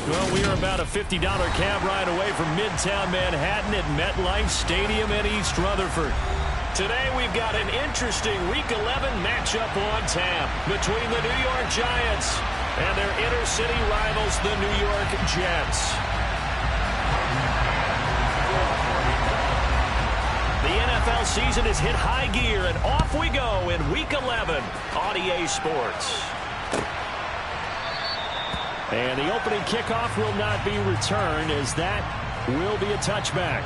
Well, we are about a $50 cab ride away from Midtown Manhattan at MetLife Stadium in East Rutherford. Today we've got an interesting Week 11 matchup on tap between the New York Giants and their inner-city rivals, the New York Jets. The NFL season has hit high gear, and off we go in Week 11 on EA Sports. And the opening kickoff will not be returned, as that will be a touchback.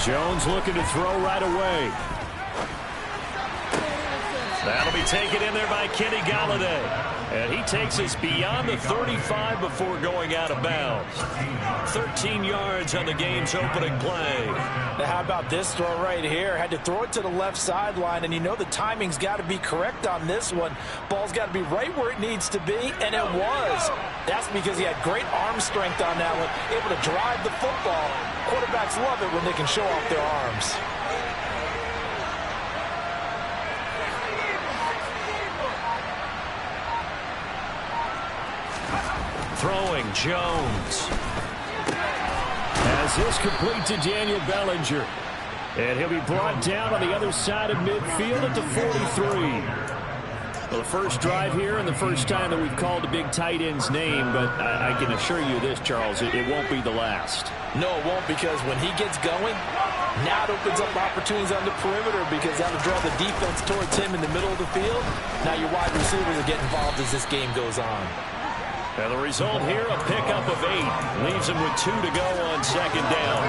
Jones looking to throw right away. That'll be taken in there by Kenny Golladay. And he takes us beyond the 35 before going out of bounds. 13 yards on the game's opening play. Now how about this throw right here? Had to throw it to the left sideline, and you know the timing's got to be correct on this one. Ball's got to be right where it needs to be, and it was. That's because he had great arm strength on that one, able to drive the football. Quarterbacks love it when they can show off their arms. Throwing, Jones. As this complete to Daniel Bellinger. And he'll be brought down on the other side of midfield at the 43. Well, the first drive here and the first time that we've called a big tight end's name, but I can assure you this, Charles, it won't be the last. No, it won't, because when he gets going, now it opens up opportunities on the perimeter, because that'll draw the defense towards him in the middle of the field. Now your wide receivers will get involved as this game goes on. And the result here, a pickup of 8. Leaves him with 2 to go on second down.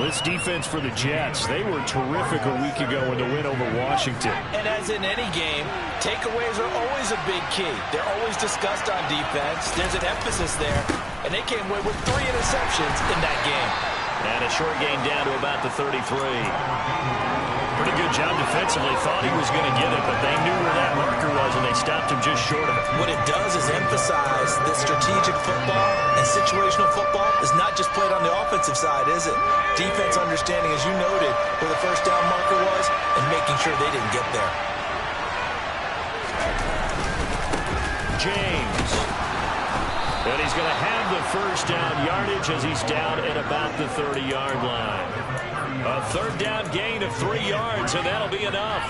This defense for the Jets, they were terrific a week ago in the win over Washington. And as in any game, takeaways are always a big key. They're always discussed on defense. There's an emphasis there, and they came away with 3 interceptions in that game. And a short gain down to about the 33. Pretty good job defensively. Thought he was going to get it, but they knew where that marker was, and they stopped him just short of it. What it does is emphasize that strategic football and situational football is not just played on the offensive side, is it? Defense understanding, as you noted, where the first down marker was and making sure they didn't get there. James. And he's going to have the first down yardage as he's down at about the 30-yard line. A third down gain of 3 yards, and that'll be enough.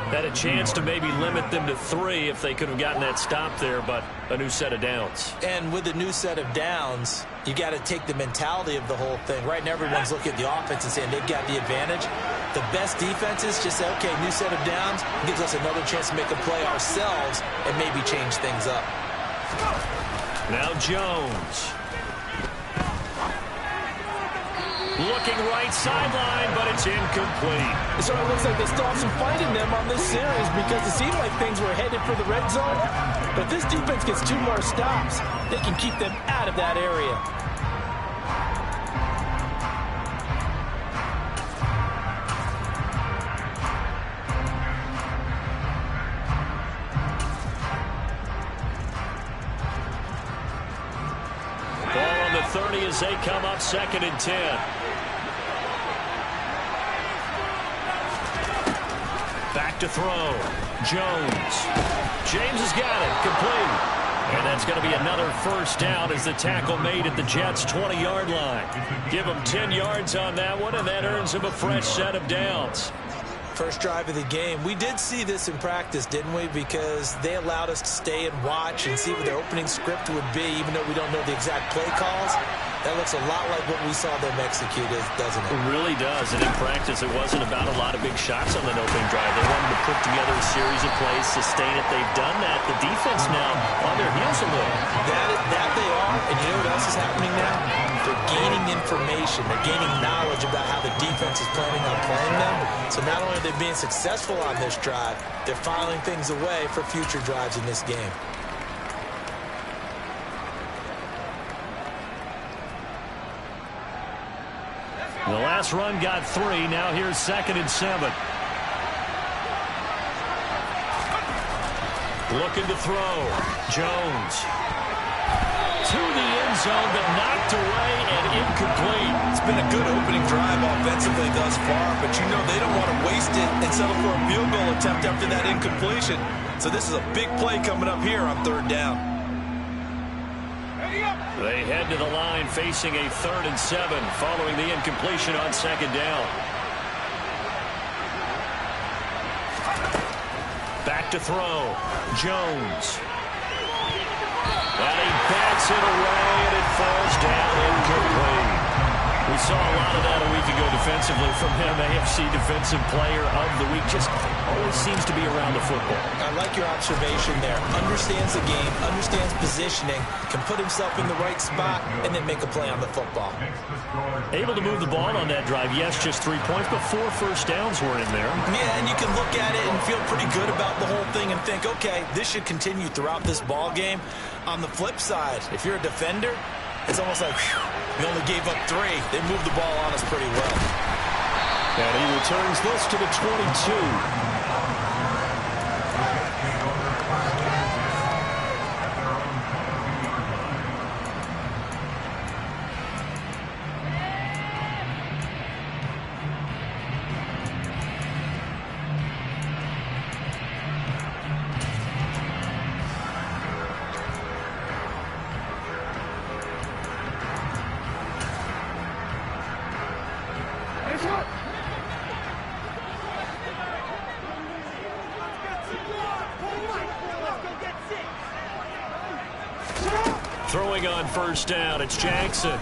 Had a chance to maybe limit them to 3 if they could have gotten that stop there, but a new set of downs. And with a new set of downs, you got to take the mentality of the whole thing. Right now, everyone's looking at the offense and saying they've got the advantage. The best defenses just say, okay, new set of downs gives us another chance to make a play ourselves and maybe change things up. Now Jones. Looking right sideline, but it's incomplete. So it looks like they still have some fight in them on this series, because it seemed like things were headed for the red zone. But if this defense gets 2 more stops, they can keep them out of that area. Ball on the 30 as they come up 2nd and 10. Back to throw. Jones. James has got it. Complete. And that's going to be another first down as the tackle made at the Jets' 20-yard line. Give him 10 yards on that one, and that earns him a fresh set of downs. First drive of the game. We did see this in practice, didn't we? Because they allowed us to stay and watch and see what their opening script would be, even though we don't know the exact play calls. That looks a lot like what we saw them execute, doesn't it? It really does. And in practice, it wasn't about a lot of big shots on that opening drive. They wanted to put together a series of plays, sustain it. They've done that. The defense now on their heels a little. That they are. And you know what else is happening now? They're gaining information. They're gaining knowledge about how the defense is planning on playing them. So not only are they being successful on this drive, they're filing things away for future drives in this game. The last run got 3. Now here's 2nd and 7. Looking to throw. Jones. To the end zone, but knocked away and incomplete. It's been a good opening drive offensively thus far, but you know they don't want to waste it and settle for a field goal attempt after that incompletion. So this is a big play coming up here on 3rd down. They head to the line facing a 3rd and 7 following the incompletion on 2nd down. Back to throw. Jones. And he bats it away, and it falls down incomplete. We saw a lot of that a week ago defensively from him. AFC Defensive Player of the Week. Just always seems to be around the football. I like your observation there. Understands the game, understands positioning, can put himself in the right spot, and then make a play on the football. Able to move the ball on that drive. Yes, just 3 points, but 4 first downs were in there. Yeah, and you can look at it and feel pretty good about the whole thing and think, okay, this should continue throughout this ball game. On the flip side, if you're a defender, it's almost like, whew, we only gave up 3. They moved the ball on us pretty well. And he returns this to the 22. Throwing on 1st down, it's Jackson. And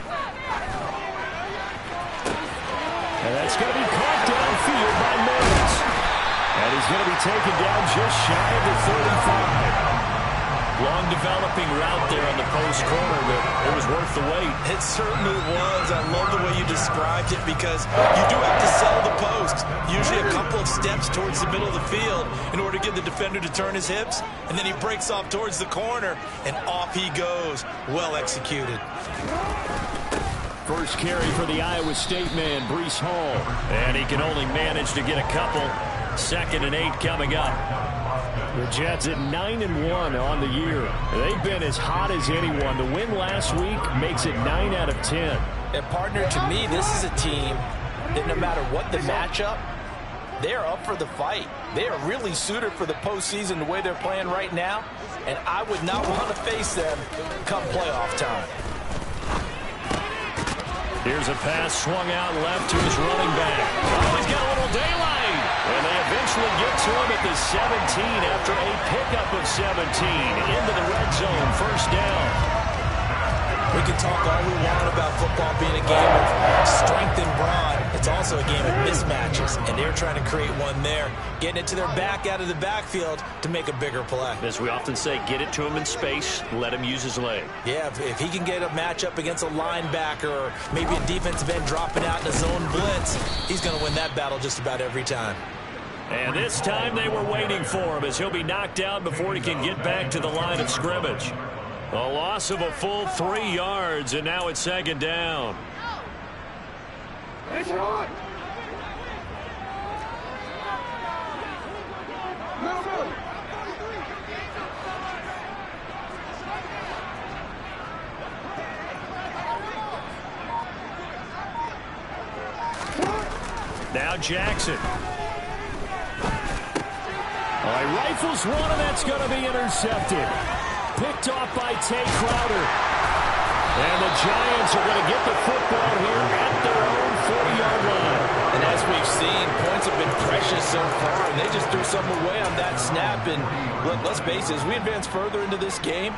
that's going to be caught downfield by Mills. And he's going to be taken down just shy of the 35. Long developing route there on the post corner, but it was worth the wait. It certainly was. I love the way you described it because you do have to sell the post. Usually a couple of steps towards the middle of the field in order to get the defender to turn his hips. And then he breaks off towards the corner, and off he goes. Well executed. First carry for the Iowa State man, Breece Hall. And he can only manage to get a couple. 2nd and 8 coming up. The Jets at 9-1 on the year. They've been as hot as anyone. The win last week makes it 9 out of 10. And partner, to me, this is a team that no matter what the matchup, they are up for the fight. They are really suited for the postseason the way they're playing right now. And I would not want to face them come playoff time. Here's a pass swung out left to his running back. Oh, he's got a little daylight. And they eventually get to him at the 17 after a pickup of 17 into the red zone. 1st down. We can talk all we want about football being a game of strength and brawn. It's also a game of mismatches, and they're trying to create one there, getting it to their back out of the backfield to make a bigger play. As we often say, get it to him in space, let him use his leg. Yeah, if he can get a matchup against a linebacker or maybe a defensive end dropping out in a zone blitz, he's going to win that battle just about every time. And this time they were waiting for him as he'll be knocked down before he can get back to the line of scrimmage. A loss of a full 3 yards, and now it's 2nd down. Now Jackson. He rifles one, and that's going to be intercepted. Picked off by Tay Crowder. And the Giants are going to get the football here at their own 40-yard line. And as we've seen, points have been precious so far, and they just threw some away on that snap. And look, let's face it, as we advance further into this game,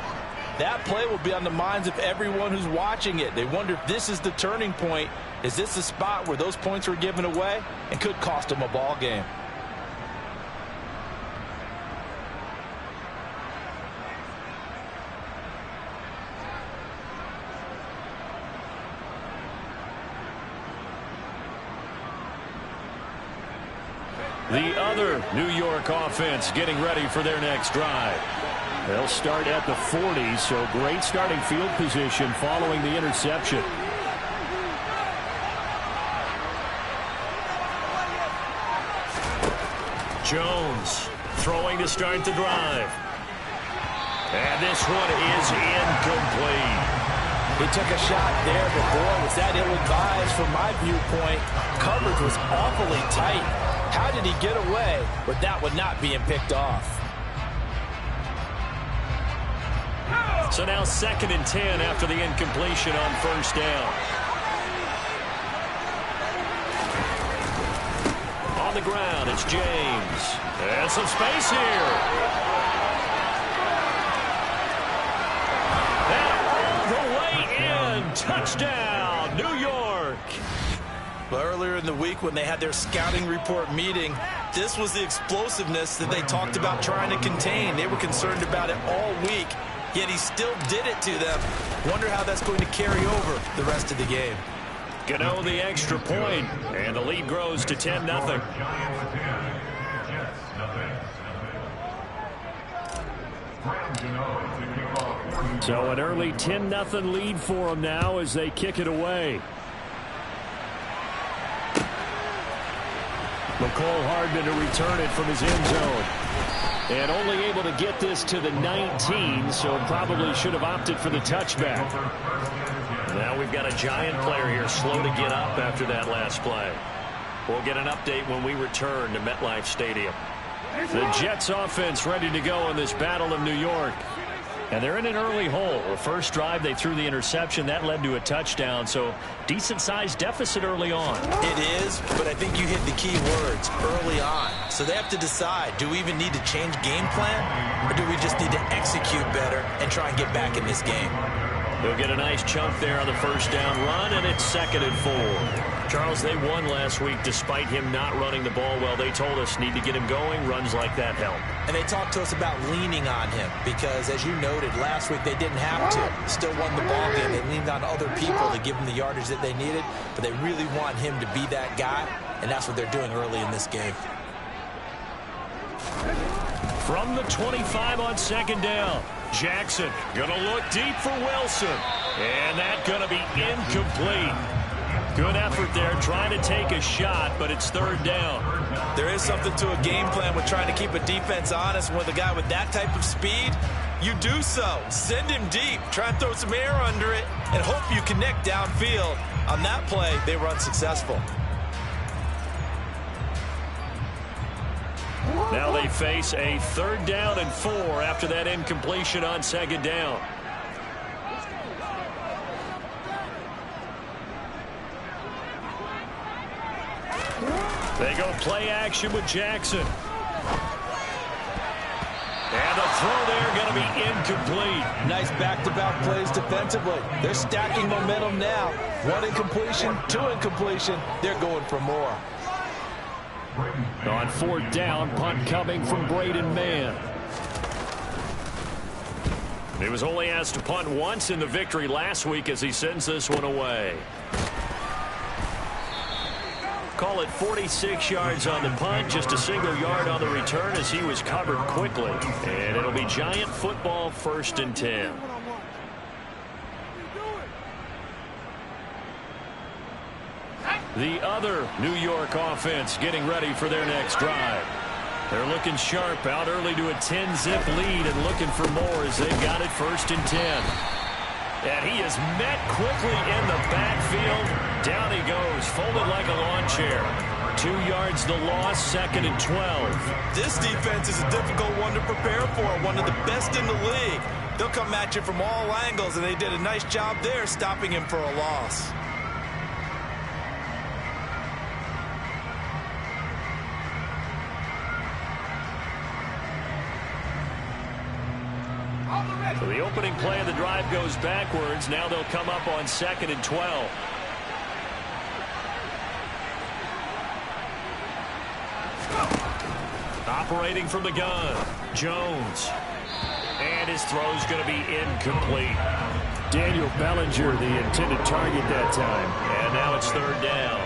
that play will be on the minds of everyone who's watching it. They wonder if this is the turning point. Is this the spot where those points were given away and could cost them a ball game? The other New York offense getting ready for their next drive. They'll start at the 40, so great starting field position following the interception. Jones throwing to start the drive. And this one is incomplete. He took a shot there, but boy, was that ill-advised from my viewpoint. Coverage was awfully tight. How did he get away with that one not being picked off? So now 2nd and 10 after the incompletion on first down. On the ground, it's James. And some space here. And all the way in. Touchdown, New York. Well, earlier in the week when they had their scouting report meeting, this was the explosiveness that they talked about trying to contain. They were concerned about it all week, yet he still did it to them. Wonder how that's going to carry over the rest of the game. Gano the extra point, and the lead grows to 10-0. So an early 10-0 lead for them now as they kick it away. McCole Hardman to return it from his end zone. And only able to get this to the 19, so probably should have opted for the touchback. Now we've got a Giant player here slow to get up after that last play. We'll get an update when we return to MetLife Stadium. The Jets offense ready to go in this Battle of New York. And they're in an early hole. The first drive, they threw the interception. That led to a touchdown, so decent-sized deficit early on. It is, but I think you hit the key words, early on. So they have to decide, do we even need to change game plan, or do we just need to execute better and try and get back in this game? They'll get a nice chunk there on the first down run, and it's 2nd and 4. Charles, they won last week despite him not running the ball well. They told us need to get him going. Runs like that help. And they talked to us about leaning on him because, as you noted, last week they didn't have to. Still won the ball game. They leaned on other people to give them the yardage that they needed, but they really want him to be that guy, and that's what they're doing early in this game. From the 25 on 2nd down. Jackson going to look deep for Wilson. And that's going to be incomplete. Good effort there trying to take a shot, but it's 3rd down. There is something to a game plan with trying to keep a defense honest. With a guy with that type of speed, you do so. Send him deep. Try and throw some air under it and hope you connect downfield. On that play, they were unsuccessful. Now they face a 3rd down and 4 after that incompletion on 2nd down. They go play action with Jackson. And the throw there going to be incomplete. Nice back-to-back plays defensively. They're stacking momentum now. 1 incompletion, 2 incompletion. They're going for more. On 4th down, punt coming from Braden Mann. He was only asked to punt once in the victory last week as he sends this one away. Call it 46 yards on the punt, just a single yard on the return as he was covered quickly. And it'll be Giant football, 1st and 10. The other New York offense getting ready for their next drive. They're looking sharp, out early to a 10-zip lead and looking for more as they've got it 1st and 10. And he is met quickly in the backfield. Down he goes, folded like a lawn chair. 2 yards the loss, 2nd and 12. This defense is a difficult one to prepare for, one of the best in the league. They'll come at you from all angles, and they did a nice job there stopping him for a loss. So the opening play of the drive goes backwards. Now they'll come up on 2nd and 12. Operating from the gun, Jones. And his throw's going to be incomplete. Daniel Bellinger, the intended target that time. And now it's 3rd down.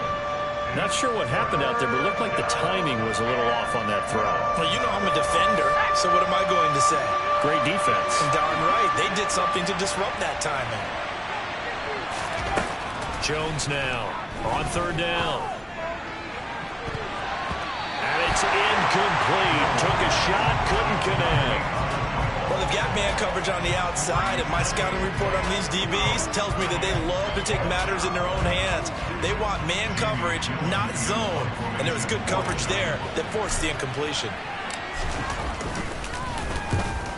Not sure what happened out there, but it looked like the timing was a little off on that throw. Well, you know I'm a defender, so what am I going to say? Great defense. And darn right, they did something to disrupt that timing. Jones now on 3rd down. And it's Incomplete. Took a shot, couldn't connect. Well, they've got man coverage on the outside, and my scouting report on these DBs tells me that they love to take matters in their own hands. They want man coverage, not zone. And there was good coverage there that forced the incompletion.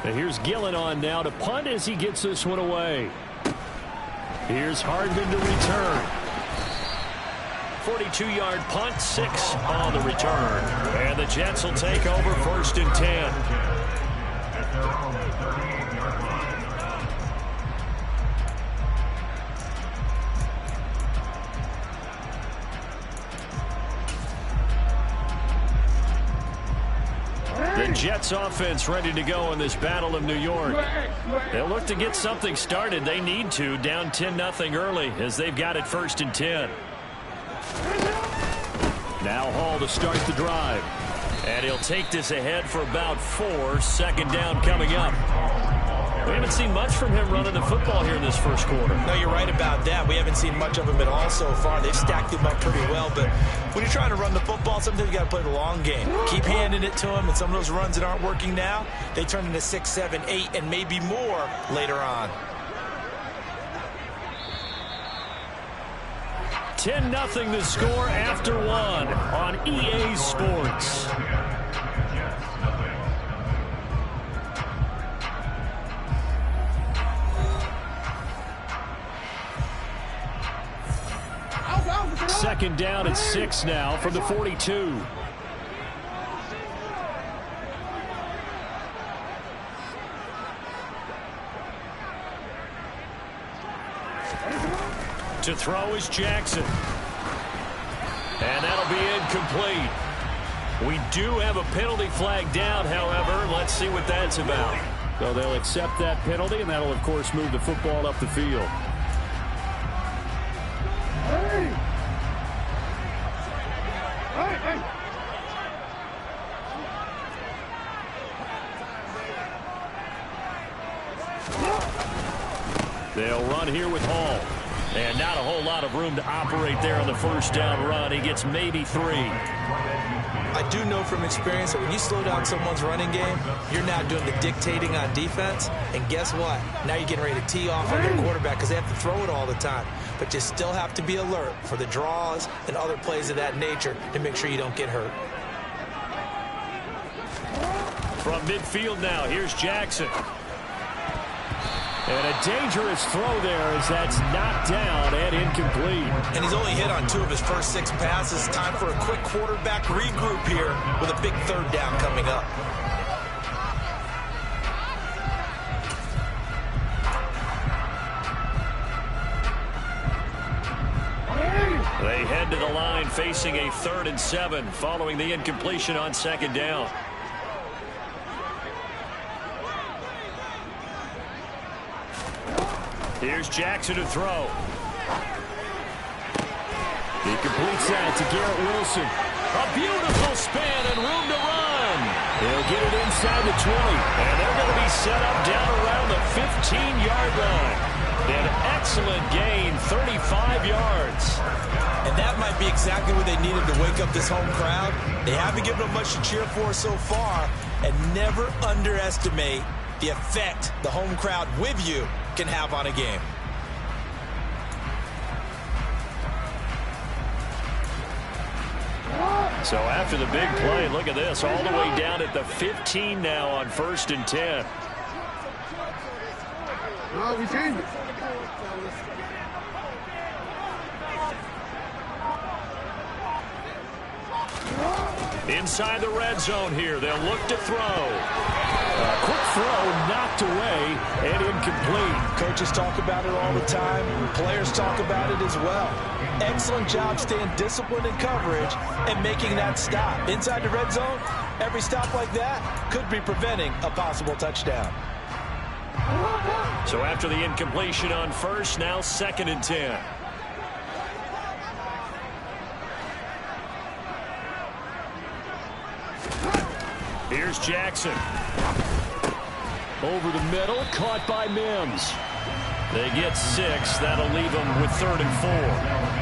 And here's Gillen on now to punt as he gets this one away. Here's Hardman to return. 42-yard punt, 6 on the return. And the Jets will take over 1st and 10. The Jets offense ready to go in this Battle of New York. They'll look to get something started. They need to, down 10-0 early as they've got it 1st and 10. Now Hall to start the drive. And he'll take this ahead for about 4. 2nd down coming up. We haven't seen much from him running the football here in this first quarter. No, you're right about that. We haven't seen much of him at all so far. They've stacked him up pretty well, but when you're trying to run the football, sometimes you got to play the long game. Keep handing it to him, and some of those runs that aren't working now, they turn into 6, 7, 8, and maybe more later on. 10-0 the score after 1 on EA Sports. Second down at 6 now from the 42. To throw is Jackson. And that'll be incomplete. We do have a penalty flag down, however. Let's see what that's about. So they'll accept that penalty, and that'll, of course, move the football up the field. They'll run here with Hall. And not a whole lot of room to operate there on the 1st down run. He gets maybe 3. I do know from experience that when you slow down someone's running game, you're now doing the dictating on defense. And guess what? Now you're getting ready to tee off on your quarterback because they have to throw it all the time. But you still have to be alert for the draws and other plays of that nature to make sure you don't get hurt. From midfield now, here's Jackson. And a dangerous throw there as that's knocked down and incomplete. And he's only hit on 2 of his first 6 passes. Time for a quick quarterback regroup here with a big 3rd down coming up. They head to the line facing a 3rd and 7 following the incompletion on 2nd down. Here's Jackson to throw. He completes that to Garrett Wilson. A beautiful span and room to run. He'll get it inside the 20. And they're going to be set up down around the 15-yard line. An excellent gain, 35 yards. And that might be exactly what they needed to wake up this home crowd. They haven't given them much to cheer for so far. And never underestimate the effect the home crowd with you can have on a game. So after the big play, look at this, all the way down at the 15 now on 1st and 10. No, we changed it. Inside the red zone here, they'll look to throw. A quick throw knocked away and incomplete. Coaches talk about it all the time. Players talk about it as well. Excellent job staying disciplined in coverage and making that stop. Inside the red zone, every stop like that could be preventing a possible touchdown. So after the incompletion on 1st, now 2nd and 10. Here's Jackson. Over the middle, caught by Mims. They get 6. That'll leave them with 3rd and 4.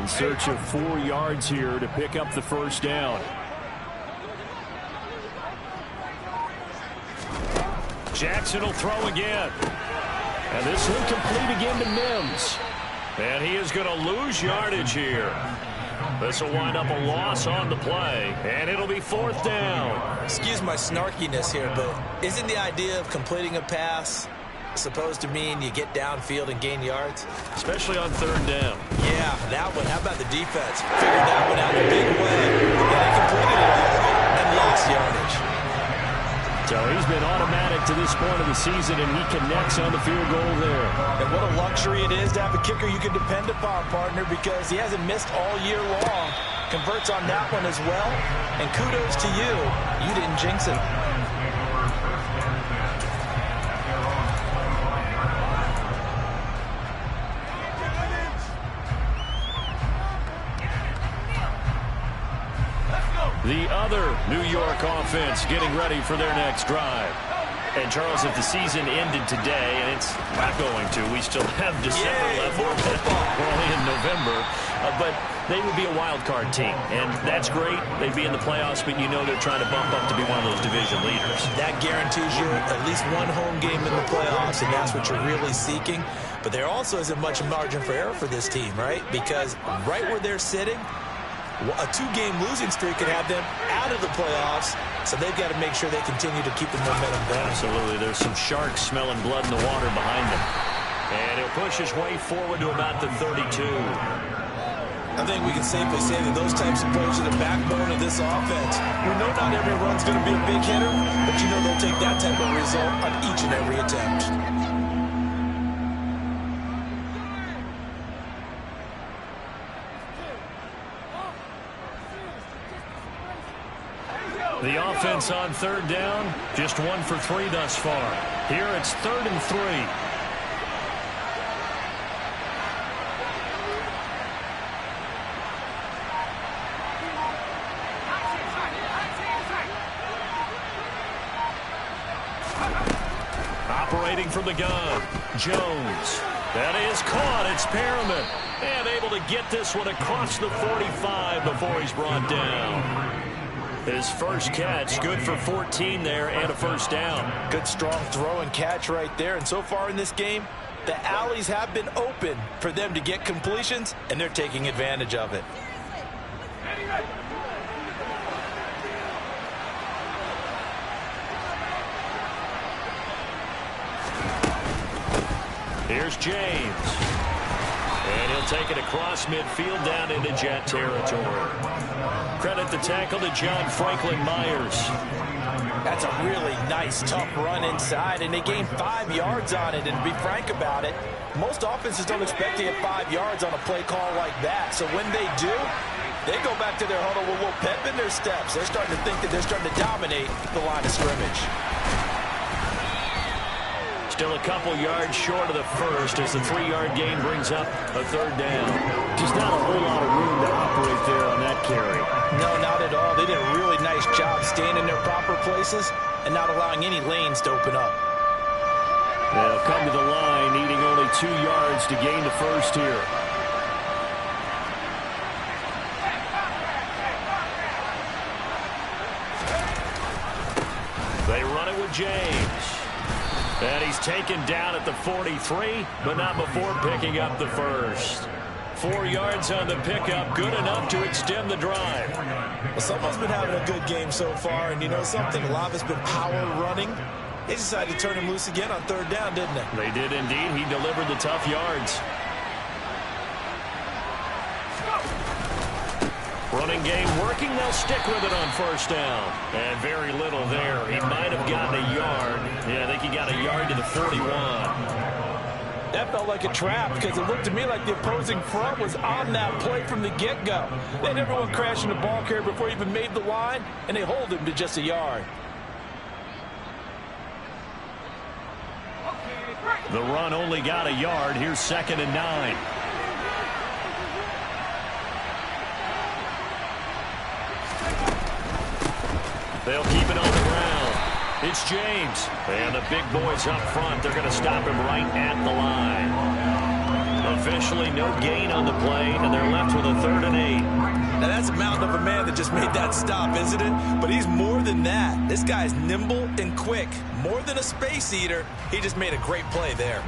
In search of 4 yards here to pick up the first down. Jackson will throw again. And this is incomplete again to Mims. And he is going to lose yardage here. This will wind up a loss on the play. And it'll be 4th down. Excuse my snarkiness here, but isn't the idea of completing a pass supposed to mean you get downfield and gain yards? Especially on 3rd down. Yeah, that one. How about the defense? Figured that one out in a big way. And they completed it all and lost yardage. So he's been automatic to this point of the season, and he connects on the field goal there. And what a luxury it is to have a kicker you can depend upon, partner, because he hasn't missed all year long. Converts on that one as well. And kudos to you. You didn't jinx it. The other New York offense getting ready for their next drive. And, Charles, if the season ended today, and it's not going to, we still have December left. We're only in November. But they would be a wild card team, and that's great. They'd be in the playoffs, but you know they're trying to bump up to be one of those division leaders. That guarantees you at least one home game in the playoffs, and that's what you're really seeking. But there also isn't much margin for error for this team, right? Because right where they're sitting, a 2-game losing streak could have them out of the playoffs, so they've got to make sure they continue to keep the momentum going. Absolutely. There's some sharks smelling blood in the water behind them. And he'll push his way forward to about the 32. I think we can safely say that those types of plays are the backbone of this offense. We know not every run's going to be a big hitter, but you know they'll take that type of result on each and every attempt. The offense on 3rd down, just 1 for 3 thus far. Here it's 3rd and 3. Operating from the gun, Jones. That is caught. It's Perriman. And able to get this one across the 45 before he's brought down. His first catch, good for 14 there and a first down. Good strong throw and catch right there. And so far in this game, the alleys have been open for them to get completions, and they're taking advantage of it. Here's James. And he'll take it across midfield down into Jet territory. Credit the tackle to John Franklin Myers. That's a really nice, tough run inside, and they gained 5 yards on it. And to be frank about it, most offenses don't expect to get 5 yards on a play call like that. So when they do, they go back to their huddle with a little pep in their steps. They're starting to think that they're starting to dominate the line of scrimmage. Still a couple yards short of the first as the 3-yard gain brings up a 3rd down. Just not a whole lot of room to operate there on that carry. No, not at all. They did a really nice job staying in their proper places and not allowing any lanes to open up. They'll come to the line, needing only 2 yards to gain the first here. They run it with James. And he's taken down at the 43, but not before picking up the first. 4 yards on the pickup, good enough to extend the drive. Well, someone's been having a good game so far, and you know something? A lot of it's been power running. They decided to turn him loose again on 3rd down, didn't they? They did indeed. He delivered the tough yards. Running game working. They'll stick with it on 1st down. And very little there. He might have gotten a yard. Yeah, I think he got a yard to the 41. That felt like a trap because it looked to me like the opposing front was on that play from the get-go. They had everyone crashing the ball carrier before he even made the line, and they hold him to just a yard. The run only got a yard. Here's 2nd and 9. They'll keep it on the ground. It's James. And the big boys up front, they're going to stop him right at the line. Officially no gain on the play, and they're left with a 3rd and 8. Now that's a mountain of a man that just made that stop, isn't it? But he's more than that. This guy's nimble and quick. More than a space eater. He just made a great play there.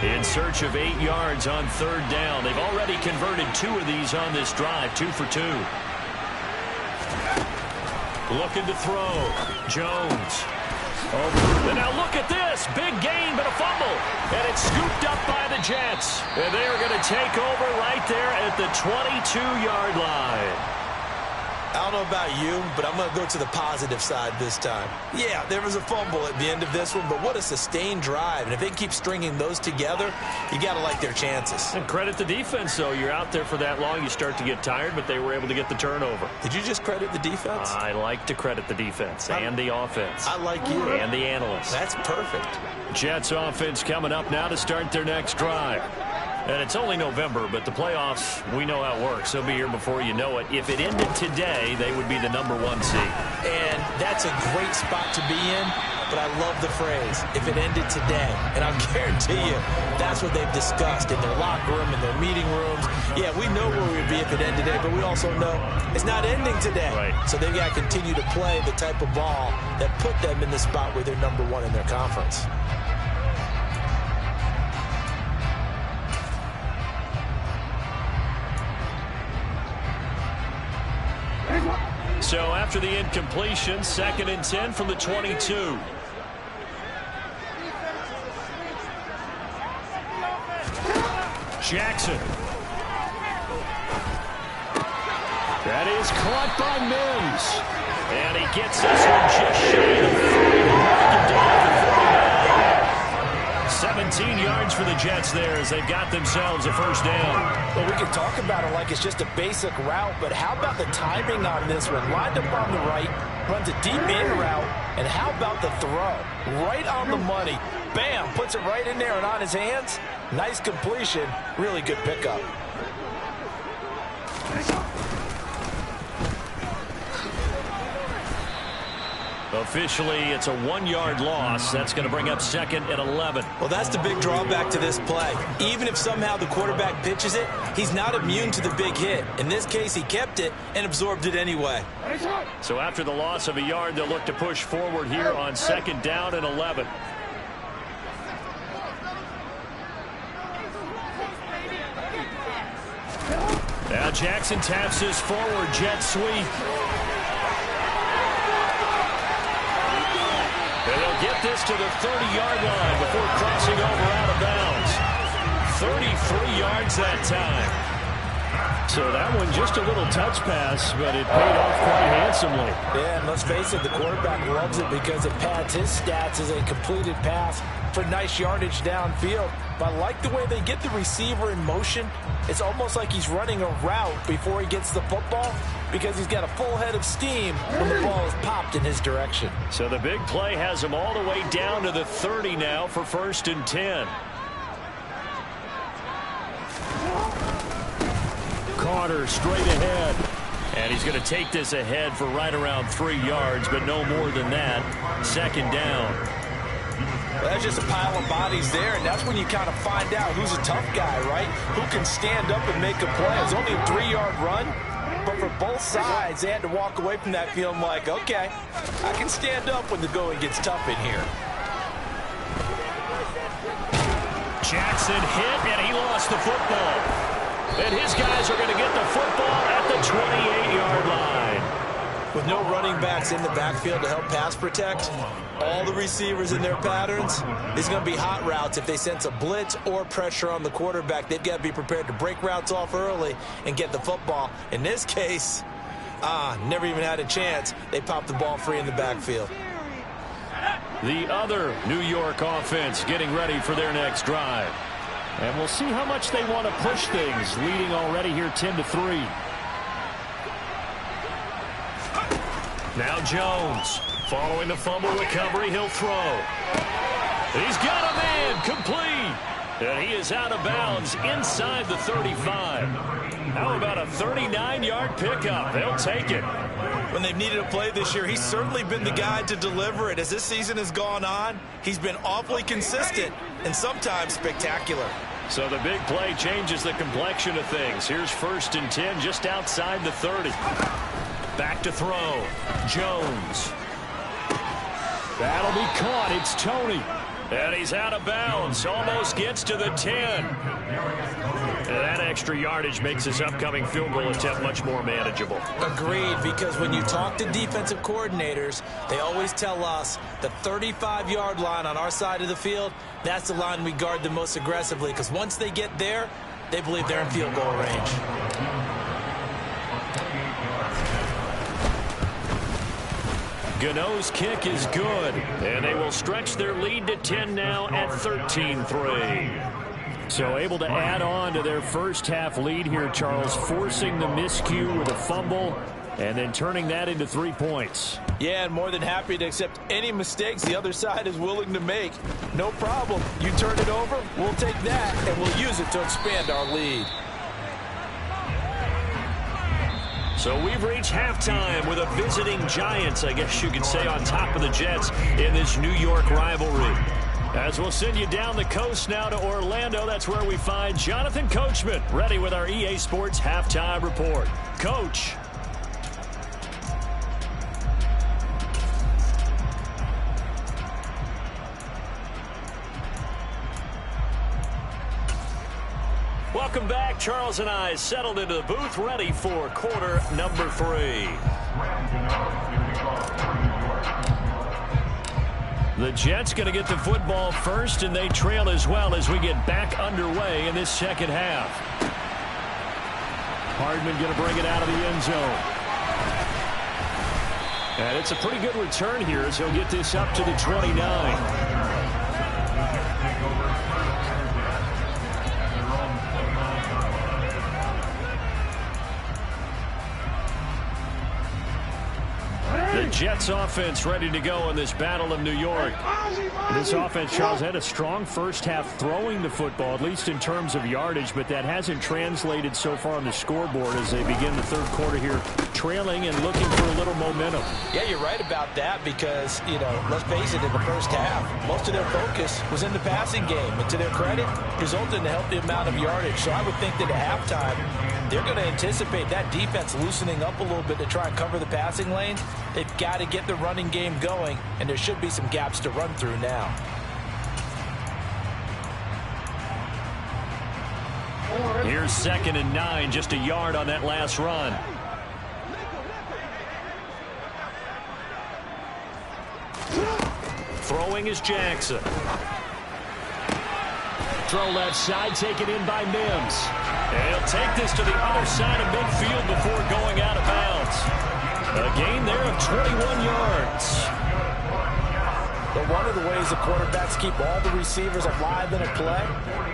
In search of 8 yards on 3rd down. They've already converted 2 of these on this drive, 2 for 2. Looking to throw. Jones. Over. And now look at this. Big gain, but a fumble. And it's scooped up by the Jets. And they are going to take over right there at the 22-yard line. I don't know about you, but I'm going to go to the positive side this time. Yeah, there was a fumble at the end of this one, but what a sustained drive. And if they keep stringing those together, you got to like their chances. And credit the defense, though. You're out there for that long, you start to get tired, but they were able to get the turnover. Did you just credit the defense? I like to credit the defense and the offense. I like you. And the analysts. That's perfect. Jets offense coming up now to start their next drive. And it's only November, but the playoffs, we know how it works. They'll be here before you know it. If it ended today, they would be the #1 seed. And that's a great spot to be in, but I love the phrase, if it ended today. And I'll guarantee you, that's what they've discussed in their locker room, in their meeting rooms. Yeah, we know where we'd be if it ended today, but we also know it's not ending today. Right. So they've got to continue to play the type of ball that put them in the spot where they're #1 in their conference. So after the incompletion, 2nd and 10 from the 22. Jackson. That is caught by Mims. And he gets this one just shy of 17 yards for the Jets there as they've got themselves a 1st down. Well, we can talk about it like it's just a basic route, but how about the timing on this one? Lined up on the right, runs a deep in route, and how about the throw? Right on the money. Bam, puts it right in there and on his hands. Nice completion. Really good pickup. Officially, it's a 1-yard loss. That's going to bring up 2nd and 11. Well, that's the big drawback to this play. Even if somehow the quarterback pitches it, he's not immune to the big hit. In this case, he kept it and absorbed it anyway. So after the loss of a yard, they'll look to push forward here on 2nd down and 11. Now Jackson taps his forward jet sweep. And they'll get this to the 30-yard line before crossing over out of bounds. 33 yards that time. So that one just a little touch pass, but it paid off quite handsomely. Yeah, and let's face it, the quarterback loves it because it pads his stats as a completed pass for nice yardage downfield. But I like the way they get the receiver in motion. It's almost like he's running a route before he gets the football because he's got a full head of steam when the ball is popped in his direction. So the big play has him all the way down to the 30 now for 1st and 10. Carter straight ahead. And he's going to take this ahead for right around 3 yards, but no more than that. 2nd down. Well, that's just a pile of bodies there, and that's when you kind of find out who's a tough guy, right? Who can stand up and make a play. It's only a 3-yard run, but for both sides, they had to walk away from that feeling like, okay, I can stand up when the going gets tough in here. Jackson hit, and he lost the football. And his guys are going to get the football at the 28-yard line. With no running backs in the backfield to help pass protect, all the receivers in their patterns, it's going to be hot routes. If they sense a blitz or pressure on the quarterback, they've got to be prepared to break routes off early and get the football. In this case, never even had a chance. They popped the ball free in the backfield. The other New York offense getting ready for their next drive. And we'll see how much they want to push things, leading already here 10-3. Now Jones, following the fumble recovery, he'll throw. He's got a man, complete. And he is out of bounds inside the 35. How about a 39-yard pickup? They'll take it. when they've needed a play this year, he's certainly been the guy to deliver it. As this season has gone on, he's been awfully consistent and sometimes spectacular. So the big play changes the complexion of things. Here's 1st and 10 just outside the 30. Back to throw. Jones. That'll be caught. It's Tony. And he's out of bounds. Almost gets to the 10. And that extra yardage makes this upcoming field goal attempt much more manageable. Agreed, because when you talk to defensive coordinators, they always tell us the 35-yard line on our side of the field, that's the line we guard the most aggressively, because once they get there, they believe they're in field goal range. Gano's kick is good, and they will stretch their lead to 10 now at 13-3. So able to add on to their first half lead here, Charles, forcing the miscue with a fumble and then turning that into 3 points. Yeah, and more than happy to accept any mistakes the other side is willing to make. No problem. You turn it over, we'll take that, and we'll use it to expand our lead. So we've reached halftime with a visiting Giants, I guess you could say, on top of the Jets in this New York rivalry. As we'll send you down the coast now to Orlando, that's where we find Jonathan Coachman ready with our EA Sports Halftime Report. Coach. Welcome back. Charles and I settled into the booth, ready for quarter number 3. The Jets going to get the football first, and they trail as well as we get back underway in this second half. Hardman going to bring it out of the end zone. And it's a pretty good return here as he'll get this up to the 29. The Jets offense ready to go in this Battle of New York. This offense, Charles, had a strong first half throwing the football, at least in terms of yardage, but that hasn't translated so far on the scoreboard as they begin the third quarter here, trailing and looking for a little momentum. Yeah, you're right about that because, you know, let's face it, in the first half, most of their focus was in the passing game. And to their credit, resulted in a healthy amount of yardage. So I would think that at halftime, they're going to anticipate that defense loosening up a little bit to try and cover the passing lanes. They've got to get the running game going, and there should be some gaps to run through now. Here's 2nd and 9, just a yard on that last run. Throwing is Jackson. Throw left side, taken in by Mims. And he'll take this to the other side of midfield before going out of bounds. A gain there of 21 yards. But one of the ways the quarterbacks keep all the receivers alive in a play,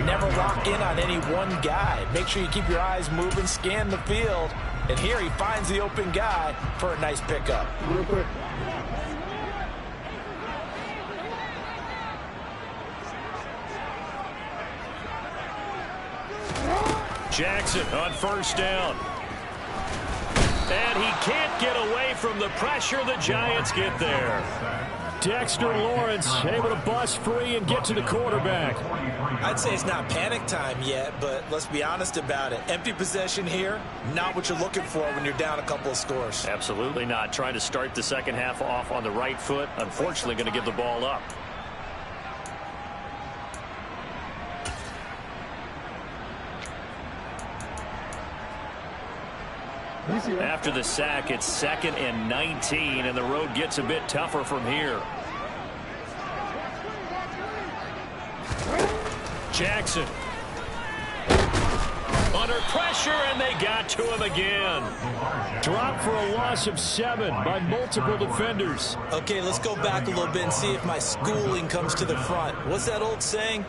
never lock in on any one guy. Make sure you keep your eyes moving, scan the field. And here he finds the open guy for a nice pickup. Real quick. Jackson on first down. And he can't get away from the pressure. The Giants get there. Dexter Lawrence able to bust free and get to the quarterback. I'd say it's not panic time yet, but let's be honest about it. Empty possession here, not what you're looking for when you're down a couple of scores. Absolutely not. Trying to start the second half off on the right foot. Unfortunately, going to give the ball up. After the sack, it's 2nd and 19, and the road gets a bit tougher from here. Jackson. Under pressure, and they got to him again. Dropped for a loss of 7 by multiple defenders. Okay, let's go back a little bit and see if my schooling comes to the front. What's that old saying?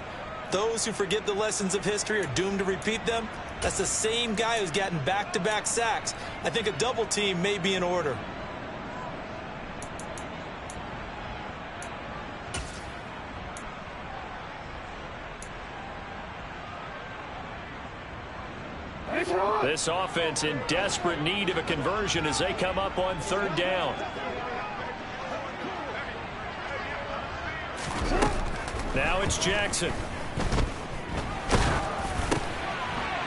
Those who forget the lessons of history are doomed to repeat them. That's the same guy who's gotten back-to-back sacks. I think a double team may be in order. This offense in desperate need of a conversion as they come up on 3rd down. Now it's Jackson.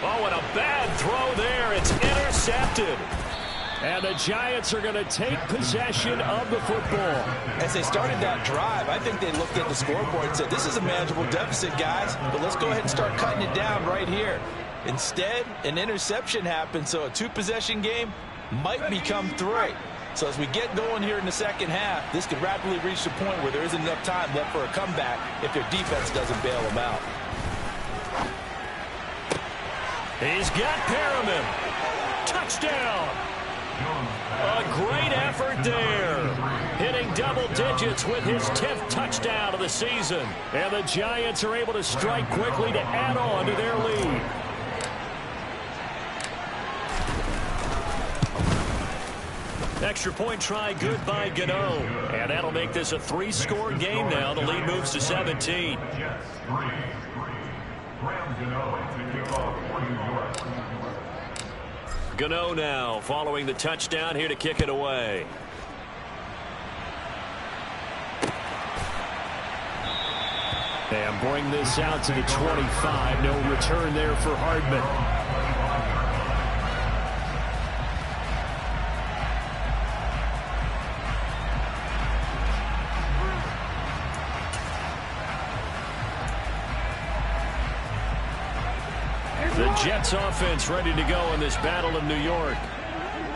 Oh, and a bad throw there. It's intercepted. And the Giants are going to take possession of the football. As they started that drive, I think they looked at the scoreboard and said, this is a manageable deficit, guys, but let's go ahead and start cutting it down right here. Instead, an interception happened, so a 2-possession game might become 3. So as we get going here in the second half, this could rapidly reach the point where there isn't enough time left for a comeback if their defense doesn't bail them out. He's got Perriman. Touchdown. A great effort there. Hitting double digits with his 10th touchdown of the season. And the Giants are able to strike quickly to add on to their lead. Extra point try good by Gano. And that'll make this a 3-score game now. The lead moves to 17. Gano now following the touchdown here to kick it away. And bring this out to the 25. No return there for Hardman. The Jets offense ready to go in this Battle of New York.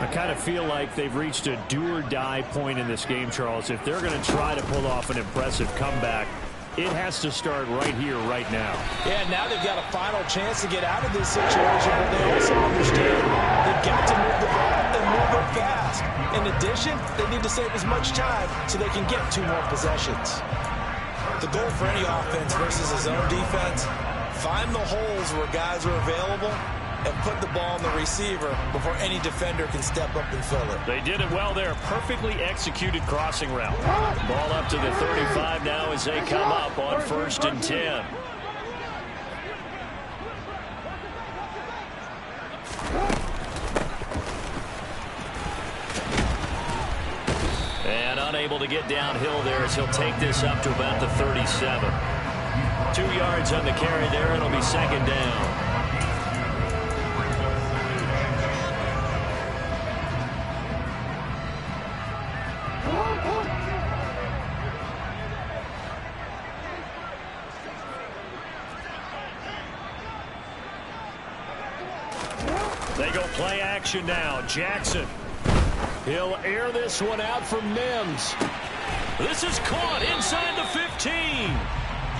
I kind of feel like they've reached a do-or-die point in this game, Charles. If they're going to try to pull off an impressive comeback, it has to start right here, right now. Yeah, now they've got a final chance to get out of this situation, but they also understand they've got to move the ball and move it fast. In addition, they need to save as much time so they can get 2 more possessions. The goal for any offense versus a zone defense, find the holes where guys are available and put the ball on the receiver before any defender can step up and fill it. They did it well there. Perfectly executed crossing route. Ball up to the 35 now as they come up on 1st and 10. And unable to get downhill there as he'll take this up to about the 37. 2 yards on the carry there. It'll be 2nd down. They go play action now. Jackson. He'll air this one out from Mims. This is caught inside the 15.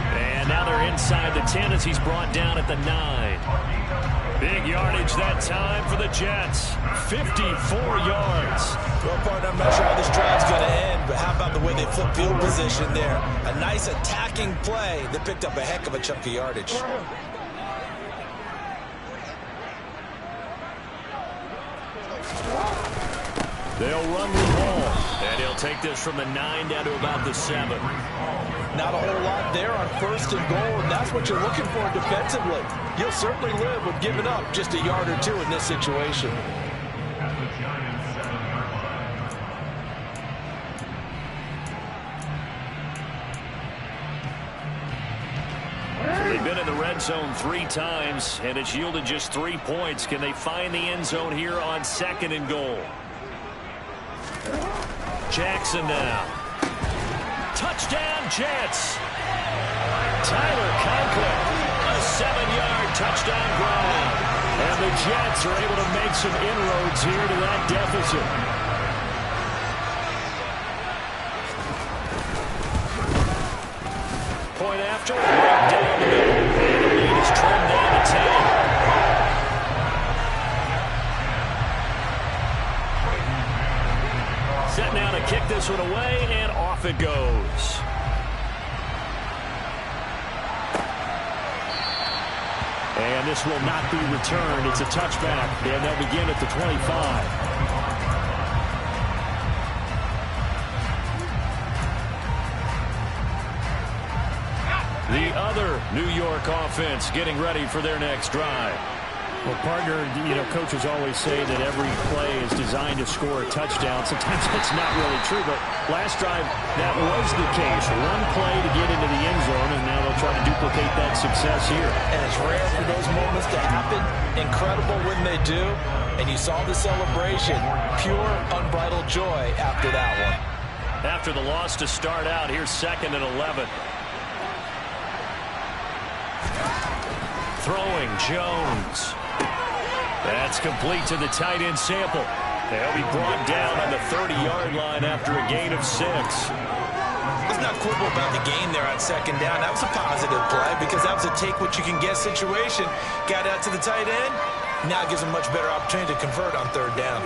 And now they're inside the 10 as he's brought down at the 9. Big yardage that time for the Jets. 54 yards. Well, partner, I'm not sure how this drive's going to end, but how about the way they flip field position there? A nice attacking play that picked up a heck of a chunk of yardage. They'll run the ball, and he'll take this from the 9 down to about the 7. Not a whole lot there on 1st and goal, and that's what you're looking for defensively. You'll certainly live with giving up just a yard or 2 in this situation. They've been in the red zone 3 times, and it's yielded just 3 points. Can they find the end zone here on 2nd and goal? Jackson now. Touchdown, Jets. Tyler Conklin, a 7-yard touchdown grab. And the Jets are able to make some inroads here to that deficit. Point after, right down the middle. And the lead is trimmed down to 10. Set now to kick this one away, and off it goes. And this will not be returned. It's a touchback, and they'll begin at the 25. The other New York offense getting ready for their next drive. Well, partner, coaches always say that every play is designed to score a touchdown. Sometimes that's not really true, but last drive, that was the case. One play to get into the end zone, and now they'll try to duplicate that success here. And it's rare for those moments to happen. Incredible when they do. And you saw the celebration. Pure, unbridled joy after that one. After the loss to start out, here's 2nd and 11. Throwing Jones. That's complete to the tight end Sample. They'll be brought down on the 30-yard line after a gain of 6. Let's not quibble about the gain there on 2nd down. That was a positive play because that was a take-what-you-can-get situation. Got out to the tight end. Now it gives them much better opportunity to convert on 3rd down.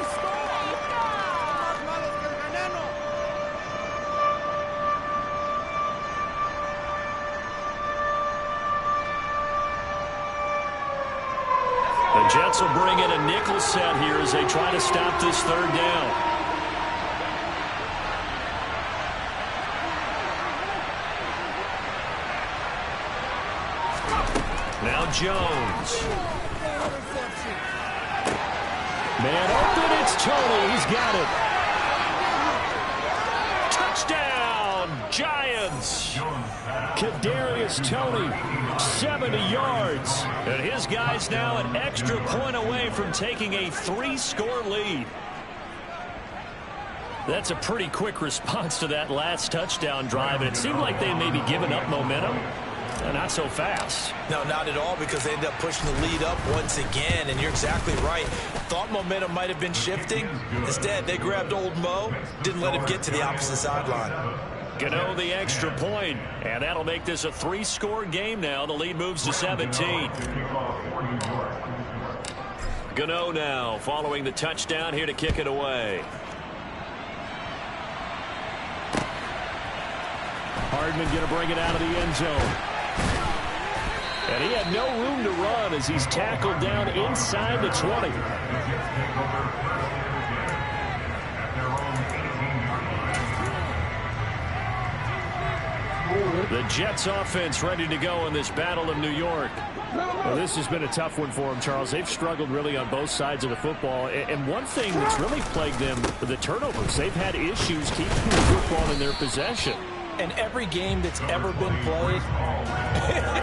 The Jets will bring in a nickel set here as they try to stop this 3rd down. Now Jones. Man open, it's Tony. He's got it. Touchdown, Giants. Kadarius Toney, 70 yards. And his guys now an extra point away from taking a 3-score lead. That's a pretty quick response to that last touchdown drive. And it seemed like they may be giving up momentum. Not so fast. No, not at all, because they ended up pushing the lead up once again. And you're exactly right. Thought momentum might have been shifting. Instead, they grabbed old Mo, didn't let him get to the opposite sideline. Gano the extra point, and that'll make this a 3-score game now. The lead moves to 17. Gano now following the touchdown here to kick it away. Hardman going to bring it out of the end zone. And he had no room to run as he's tackled down inside the 20. The Jets offense ready to go in this Battle of New York. Well, this has been a tough one for them, Charles. They've struggled really on both sides of the football. And one thing that's really plagued them, the turnovers. They've had issues keeping the football in their possession. And every game that's ever been played,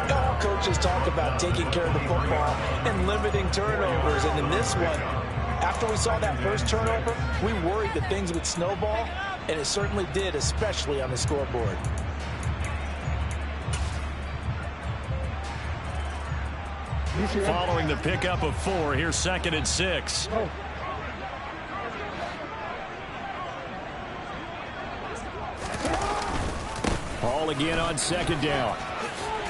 all coaches talk about taking care of the football and limiting turnovers. And in this one, after we saw that first turnover, we worried that things would snowball, and it certainly did, especially on the scoreboard. Following the pickup of 4, here's 2nd and 6. Hall again on 2nd down.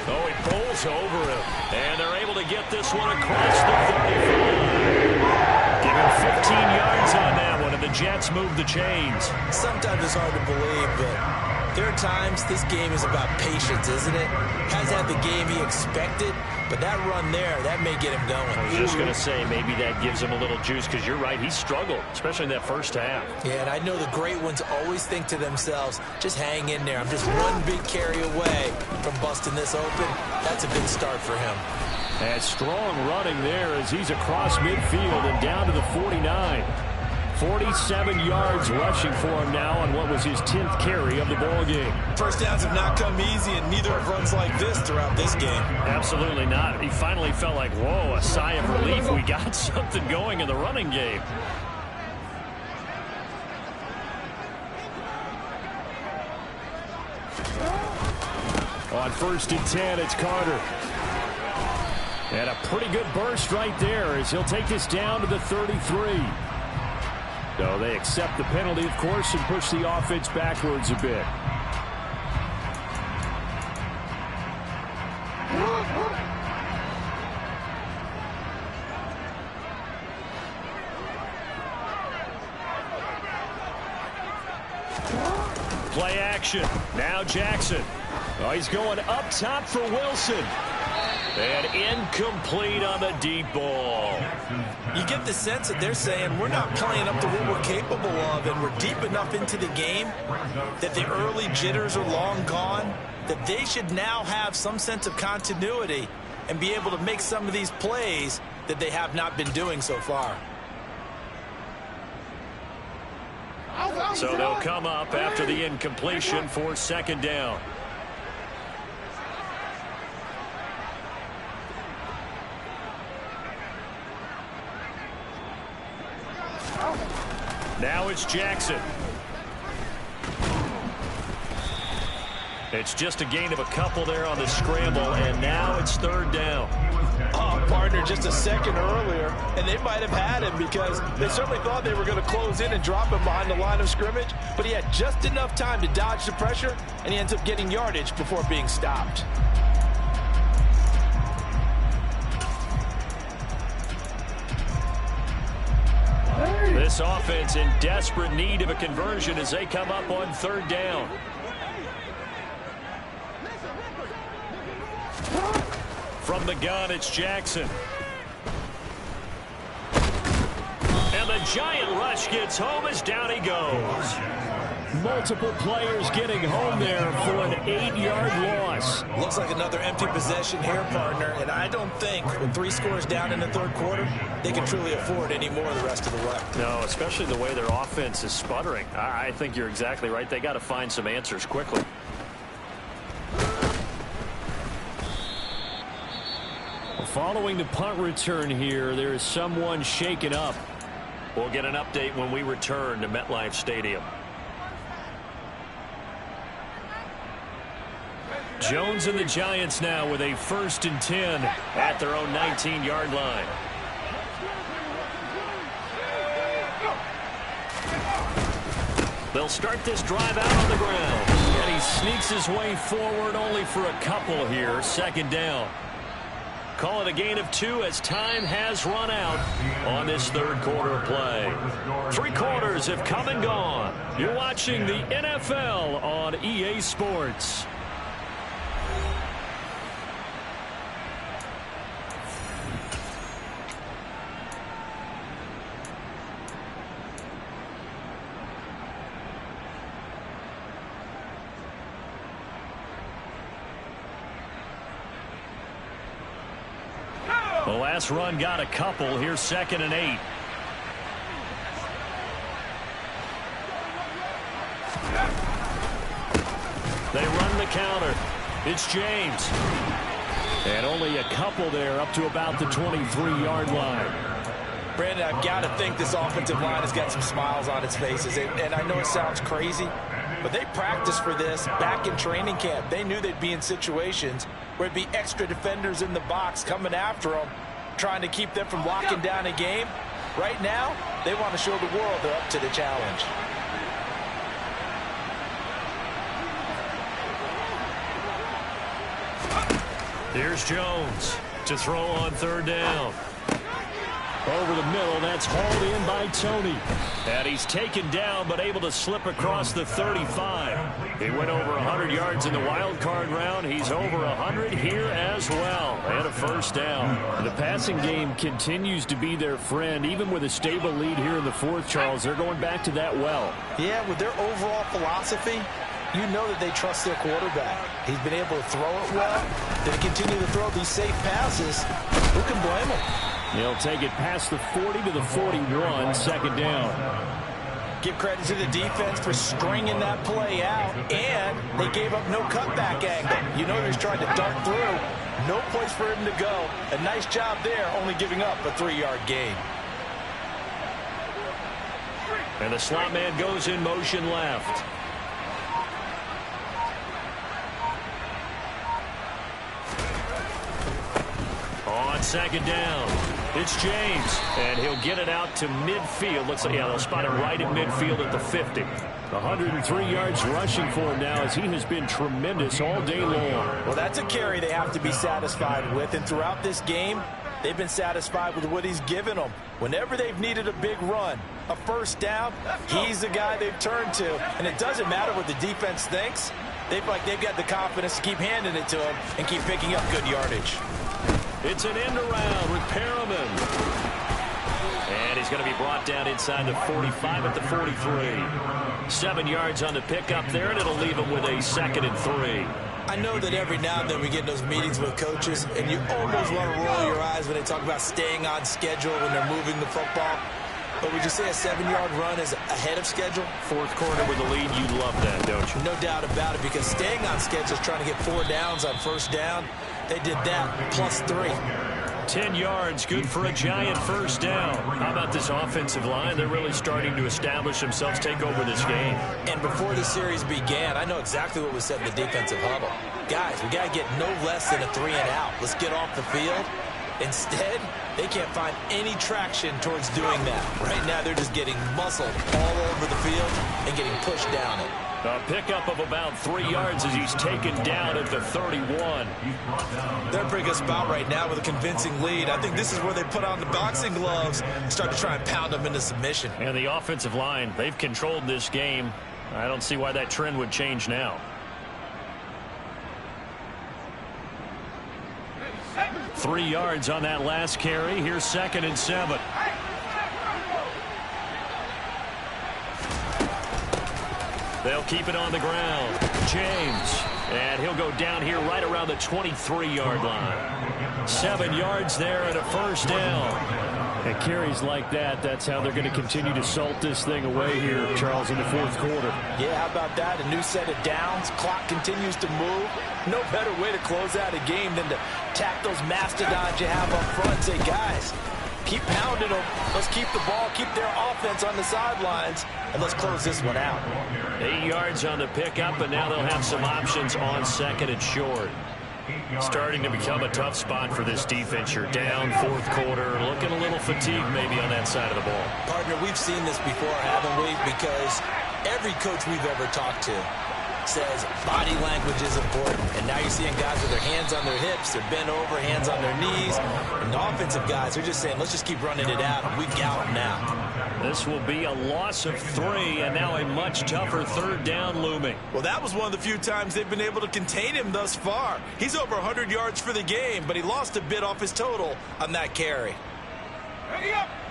Oh, he pulls over him. And they're able to get this one across the 45. Give him 15 yards on that one, and the Jets move the chains. Sometimes it's hard to believe, but there are times this game is about patience, isn't it? Hasn't had the game he expected, but that run there, that may get him going. I was just going to say, maybe that gives him a little juice, because you're right, he struggled, especially in that first half. Yeah, and I know the great ones always think to themselves, just hang in there. I'm just one big carry away from busting this open. That's a good start for him. And strong running there as he's across midfield and down to the 49. 47 yards rushing for him now on what was his 10th carry of the ball game. First downs have not come easy, and neither have runs like this throughout this game. Absolutely not. He finally felt like, whoa, a sigh of relief. We got something going in the running game. On 1st and 10, it's Carter. And a pretty good burst right there as he'll take this down to the 33. So they accept the penalty, of course, and push the offense backwards a bit. Play action. Now Jackson. Oh, he's going up top for Wilson. And incomplete on the deep ball. You get the sense that they're saying we're not playing up to what we're capable of, and we're deep enough into the game that the early jitters are long gone, that they should now have some sense of continuity and be able to make some of these plays that they have not been doing so far. So they'll come up after the incompletion for second down. Now it's Jackson. It's just a gain of a couple there on the scramble, and now it's third down. Oh, partner, just a second earlier, and they might have had him because they certainly thought they were going to close in and drop him behind the line of scrimmage, but he had just enough time to dodge the pressure, and he ends up getting yardage before being stopped. This offense in desperate need of a conversion as they come up on third down. From the gun, it's Jackson. And the giant rush gets home as down he goes. Multiple players getting home there for an 8-yard loss. Looks like another empty possession here, partner, and I don't think with 3 scores down in the third quarter, they can truly afford any more the rest of the way. No, especially the way their offense is sputtering. I think you're exactly right. They got to find some answers quickly. Following the punt return here, there is someone shaken up. We'll get an update when we return to MetLife Stadium. Jones and the Giants now with a 1st and 10 at their own 19-yard line. They'll start this drive out on the ground. And he sneaks his way forward only for a couple here. 2nd down. Call it a gain of 2 as time has run out on this third quarter play. 3 quarters have come and gone. You're watching the NFL on EA Sports. The last run got a couple. Here's 2nd and 8. They run the counter. It's James. And only a couple there up to about the 23-yard line. Brandon, I've got to think this offensive line has got some smiles on its faces. And I know it sounds crazy, but they practiced for this back in training camp. They knew they'd be in situations where it'd be extra defenders in the box coming after them, trying to keep them from locking down a game. Right now, they want to show the world they're up to the challenge. Here's Jones to throw on 3rd down. Over the middle, that's hauled in by Tony. And he's taken down, but able to slip across the 35. He went over 100 yards in the wild card round. He's over 100 here as well. And a 1st down. The passing game continues to be their friend. Even with a stable lead here in the 4th, Charles, they're going back to that well. Yeah, with their overall philosophy, you know that they trust their quarterback. He's been able to throw it well. They continue to throw these safe passes. Who can blame him? They'll take it past the 40 to the 41, 2nd down. Give credit to the defense for stringing that play out, and they gave up no cutback angle. You know he was trying to dart through. No place for him to go. A nice job there, only giving up a 3-yard gain. And the slot man goes in motion left. On 2nd down, it's James, and he'll get it out to midfield. Looks like, yeah, they'll spot him right at midfield at the 50. 103 yards rushing for him now as he has been tremendous all day long. Well, that's a carry they have to be satisfied with, and throughout this game, they've been satisfied with what he's given them. Whenever they've needed a big run, a 1st down, he's the guy they've turned to, and it doesn't matter what the defense thinks. They feel like they've got the confidence to keep handing it to him and keep picking up good yardage. It's an end around with Perriman. And he's going to be brought down inside the 45 at the 43. 7 yards on the pickup there, and it'll leave him with a 2nd and 3. I know that every now and then we get in those meetings with coaches, and you almost want to roll your eyes when they talk about staying on schedule when they're moving the football. But would you say a 7-yard run is ahead of schedule? Fourth quarter with a lead, you love that, don't you? No doubt about it, because staying on schedule is trying to get 4 downs on first down. They did that, plus 3. 10 yards, good for a giant first down. How about this offensive line? They're really starting to establish themselves, take over this game. And before the series began, I know exactly what was said in the defensive huddle. Guys, we got to get no less than a 3-and-out. Let's get off the field. Instead, they can't find any traction towards doing that. Right now, they're just getting muscled all over the field and getting pushed down it. A pickup of about 3 yards as he's taken down at the 31. They're in a pretty good spot right now with a convincing lead. I think this is where they put on the boxing gloves and start to try and pound them into submission. And the offensive line, they've controlled this game. I don't see why that trend would change now. 3 yards on that last carry. Here's 2nd and 7. They'll keep it on the ground. James. And he'll go down here right around the 23-yard line. 7 yards there and a first down. And carries like that, that's how they're going to continue to salt this thing away here, Charles, in the fourth quarter. Yeah, how about that? A new set of downs. Clock continues to move. No better way to close out a game than to tap those mastodons you have up front and say, guys, keep pounding them. Let's keep the ball, keep their offense on the sidelines, and let's close this one out. 8 yards on the pickup, and now they'll have some options on 2nd and short. Starting to become a tough spot for this defense. You're down, fourth quarter, looking a little fatigued maybe on that side of the ball. Partner, we've seen this before, haven't we? Because every coach we've ever talked to says body language is important. And now you're seeing guys with their hands on their hips, they're bent over, hands on their knees. And the offensive guys are just saying, let's just keep running it out. We've got them now. This will be a loss of 3, and now a much tougher 3rd down looming. Well, that was one of the few times they've been able to contain him thus far. He's over 100 yards for the game, but he lost a bit off his total on that carry.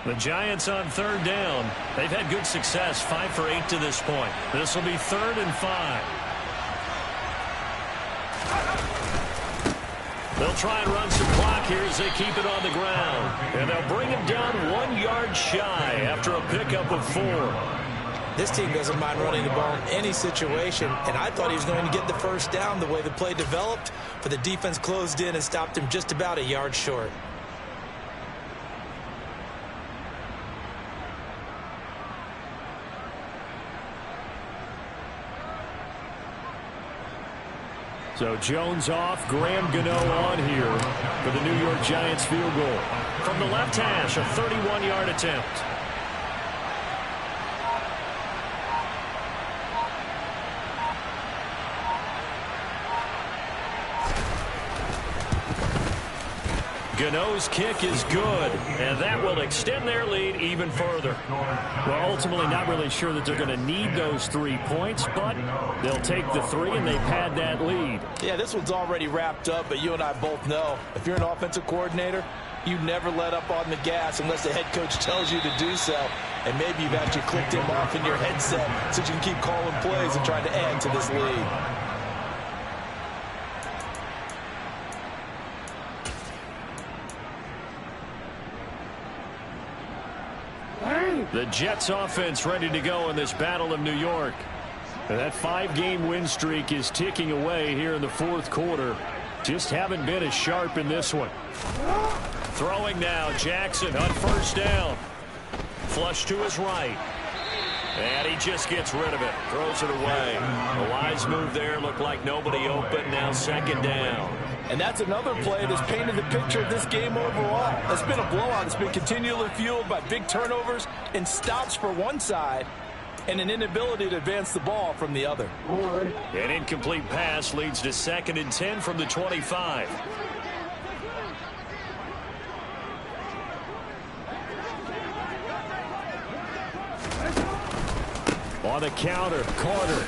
The Giants on 3rd down. They've had good success, 5 for 8 to this point. This will be 3rd and 5. They'll try and run some clock here as they keep it on the ground. And they'll bring him down 1 yard shy after a pickup of 4. This team doesn't mind running the ball in any situation, and I thought he was going to get the first down the way the play developed, but the defense closed in and stopped him just about a yard short. So Jones off, Graham Gano on here for the New York Giants field goal. From the left hash, a 31-yard attempt. Gano's kick is good, and that will extend their lead even further. Well, ultimately not really sure that they're going to need those 3 points, but they'll take the 3 and they pad that lead. Yeah, this one's already wrapped up, but you and I both know if you're an offensive coordinator, you never let up on the gas unless the head coach tells you to do so. And maybe you've actually clicked him off in your headset so you can keep calling plays and trying to add to this lead. The Jets offense ready to go in this Battle of New York. And that 5-game win streak is ticking away here in the fourth quarter. Just haven't been as sharp in this one. Throwing now, Jackson on first down. Flush to his right. And he just gets rid of it. Throws it away. A wise move there. Looked like nobody open. Now 2nd down. And that's another play that's painted the picture of this game overall. It's been a blowout. It's been continually fueled by big turnovers and stops for one side and an inability to advance the ball from the other. An incomplete pass leads to 2nd and 10 from the 25. On the counter, Carter.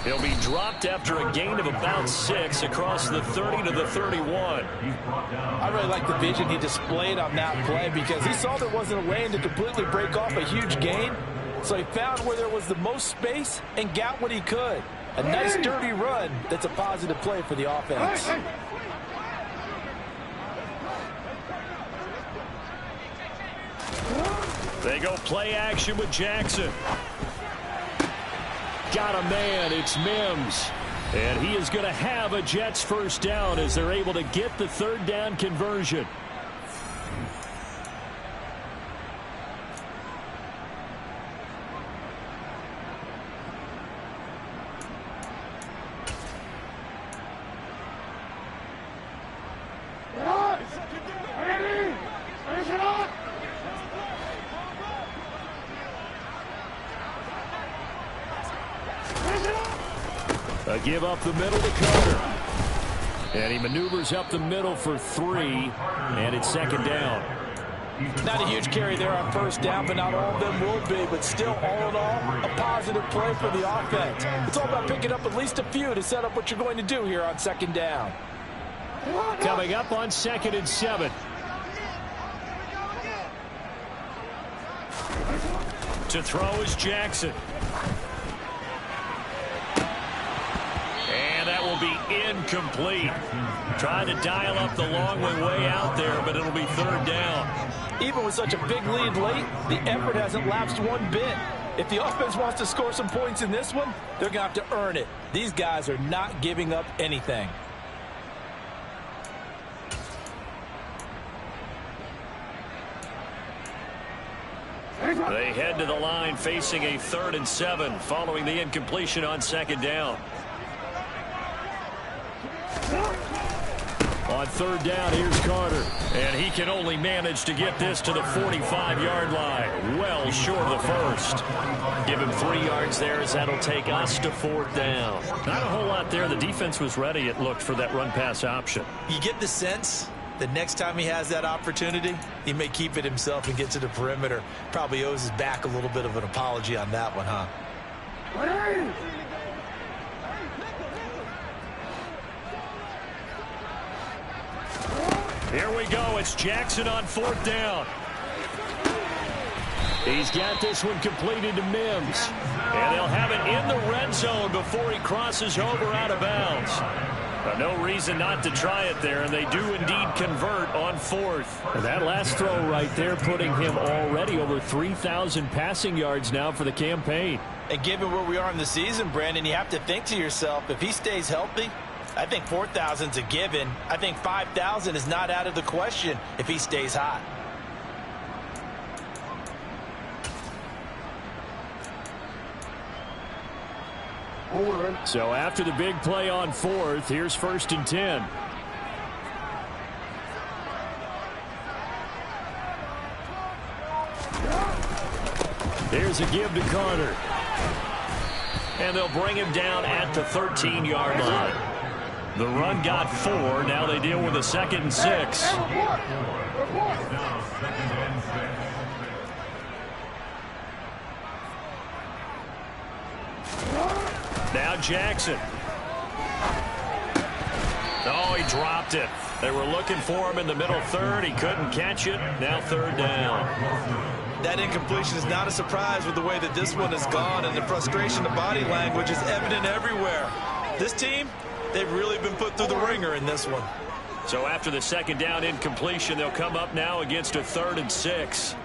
He'll be dropped after a gain of about 6 across the 30 to the 31. I really like the vision he displayed on that play because he saw there wasn't a lane to completely break off a huge gain. So he found where there was the most space and got what he could. A nice, dirty run that's a positive play for the offense. They go play action with Jackson. Got a man. It's Mims. And he is going to have a Jets first down as they're able to get the third down conversion. A give up the middle to Carter. And he maneuvers up the middle for 3, and it's second down. Not a huge carry there on first down, but not all of them will be. But still, all in all, a positive play for the offense. It's all about picking up at least a few to set up what you're going to do here on second down. Coming up on 2nd and 7. To throw is Jackson. And that will be incomplete. Trying to dial up the long way out there, but it'll be third down. Even with such a big lead late, the effort hasn't lapsed one bit. If the offense wants to score some points in this one, they're going to have to earn it. These guys are not giving up anything. They head to the line facing a 3rd and 7 following the incompletion on second down. On third down, here's Carter. And he can only manage to get this to the 45-yard line. Well short of the first. Give him 3 yards there as that'll take us to 4th down. Not a whole lot there. The defense was ready, it looked, for that run-pass option. You get the sense that next time he has that opportunity, he may keep it himself and get to the perimeter. Probably owes his back a little bit of an apology on that one, huh? Here we go. It's Jackson on 4th down. He's got this one completed to Mims. And they'll have it in the red zone before he crosses over out of bounds. No reason not to try it there, and they do indeed convert on 4th. And that last throw right there putting him already over 3,000 passing yards now for the campaign. And given where we are in the season, Brandon, you have to think to yourself, if he stays healthy, I think 4,000's a given. I think 5,000 is not out of the question if he stays hot. So after the big play on 4th, here's 1st and 10. Here's a give to Carter. And they'll bring him down at the 13-yard line. The run got 4. Now they deal with a 2nd and 6. Now Jackson. Oh, he dropped it. They were looking for him in the middle 3rd. He couldn't catch it. Now 3rd down. That incompletion is not a surprise with the way that this one has gone, and the frustration, the body language is evident everywhere. This team, they've really been put through the ringer in this one. So after the 2nd down incompletion, they'll come up now against a 3rd and 6.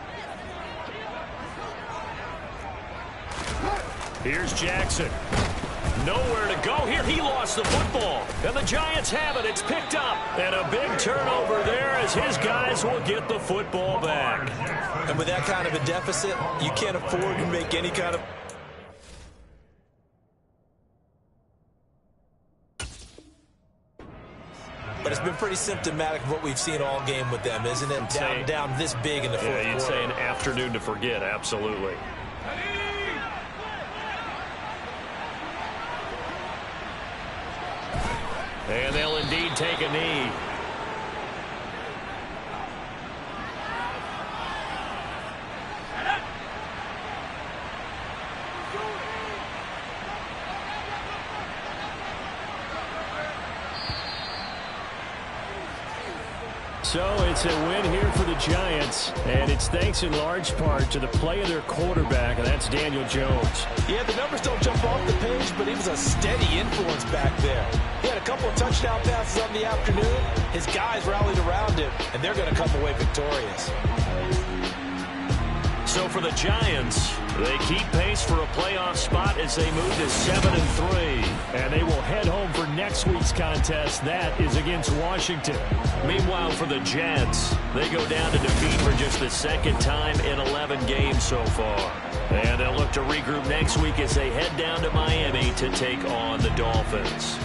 Here's Jackson. Nowhere to go here. He lost the football. And the Giants have it. It's picked up. And a big turnover there as his guys will get the football back. And with that kind of a deficit, you can't afford to make any kind of... But it's been pretty symptomatic of what we've seen all game with them, isn't it? Down this big in the fourth quarter. Yeah, you'd say an afternoon to forget. Absolutely. And they'll indeed take a knee. So it's a win here for the Giants, and it's thanks in large part to the play of their quarterback, and that's Daniel Jones. Yeah, the numbers don't jump off the page, but he was a steady influence back there. He had a couple of touchdown passes on the afternoon. His guys rallied around him, and they're going to come away victorious. So for the Giants, they keep pace for a playoff spot as they move to 7-3. And they will head home for next week's contest. That is against Washington. Meanwhile, for the Jets, they go down to defeat for just the second time in 11 games so far. And they'll look to regroup next week as they head down to Miami to take on the Dolphins.